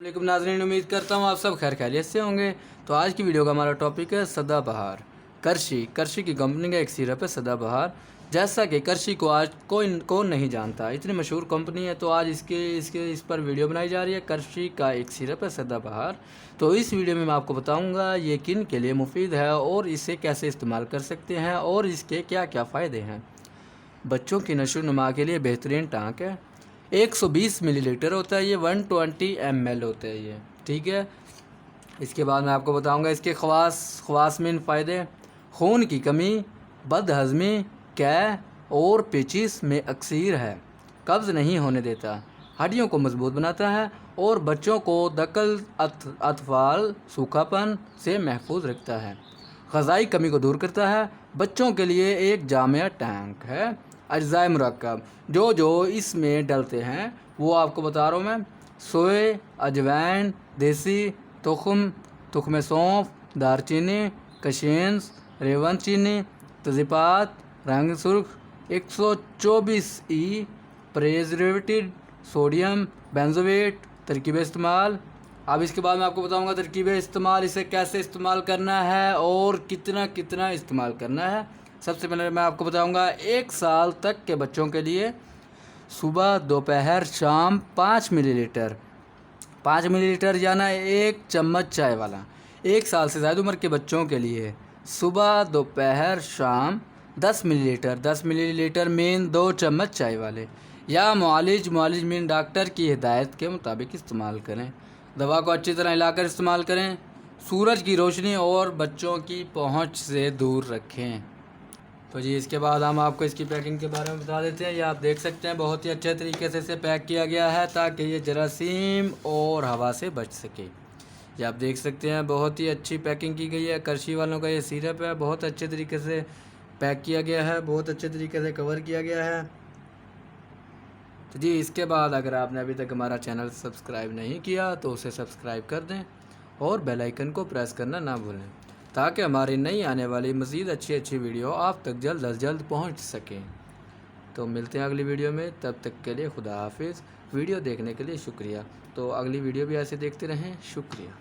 वालेकुम नाज़रीन, उम्मीद करता हूँ आप सब खैर खैरियत से होंगे। तो आज की वीडियो का हमारा टॉपिक है सदाबहार। करशी की कंपनी का एक सिरप है सदाबहार। जैसा कि करशी को आज कौन नहीं जानता, इतनी मशहूर कंपनी है। तो आज इस पर वीडियो बनाई जा रही है। करशी का एक सिरप है सदाबहार। तो इस वीडियो में मैं आपको बताऊँगा ये किन के लिए मुफीद है और इसे कैसे इस्तेमाल कर सकते हैं और इसके क्या क्या फ़ायदे हैं। बच्चों की नशो नुमा के लिए बेहतरीन टाँक है। 120 मिलीलीटर होता है ये, 120 ml होता है ये, ठीक है। इसके बाद मैं आपको बताऊंगा इसके ख़वासमीन फ़ायदे। खून की कमी, बदहज़मी, कै और पेचिश में अक्सीर है। कब्ज़ नहीं होने देता, हड्डियों को मजबूत बनाता है और बच्चों को दकल अतफाल सूखापन से महफूज रखता है। ग़ज़ाई कमी को दूर करता है। बच्चों के लिए एक जामिया टैंक है। अज्ज़ाए मुरक्कब जो इसमें डलते हैं वो आपको बता रहा हूँ मैं। सोए, अजवाइन, देसी तुख्म सौंफ, दारचीनी, कशेंस, रेवन चीनी, तज़ीपात, रंग सुर्ख, 124E प्रेजर्वेटिव, सोडियम बेंजोएट, तरकीब इस्तेमाल। अब इसके बाद मैं आपको बताऊंगा तरकीब इस्तेमाल, इसे कैसे इस्तेमाल करना है और कितना इस्तेमाल करना है। सबसे पहले मैं आपको बताऊंगा 1 साल तक के बच्चों के लिए सुबह, दोपहर, शाम 5 मिलीलीटर, 5 मिलीलीटर याना 1 चम्मच चाय वाला। 1 साल से ज़्यादा उम्र के बच्चों के लिए सुबह, दोपहर, शाम 10 मिलीलीटर, 10 मिलीलीटर मीन 2 चम्मच चाय वाले, या मुआलिज मीन डॉक्टर की हिदायत के मुताबिक इस्तेमाल करें। दवा को अच्छी तरह हिलाकर इस्तेमाल करें। सूरज की रोशनी और बच्चों की पहुंच से दूर रखें। तो जी इसके बाद हम आपको इसकी पैकिंग के बारे में बता देते हैं। ये आप देख सकते हैं बहुत ही अच्छे तरीके से इसे पैक किया गया है ताकि ये जरासीम और हवा से बच सके। ये आप देख सकते हैं बहुत ही अच्छी पैकिंग की गई है। करशी वालों का ये सिरप है, बहुत अच्छे तरीके से पैक किया गया है, बहुत अच्छे तरीके से कवर किया गया है। तो जी इसके बाद अगर आपने अभी तक हमारा चैनल सब्सक्राइब नहीं किया तो उसे सब्सक्राइब कर दें और बेल आइकन को प्रेस करना ना भूलें ताकि हमारी नई आने वाली मज़ीद अच्छी वीडियो आप तक जल्द अज जल्द पहुँच सकें। तो मिलते हैं अगली वीडियो में, तब तक के लिए खुदा हाफिज़। वीडियो देखने के लिए शुक्रिया। तो अगली वीडियो भी ऐसे देखते रहें, शुक्रिया।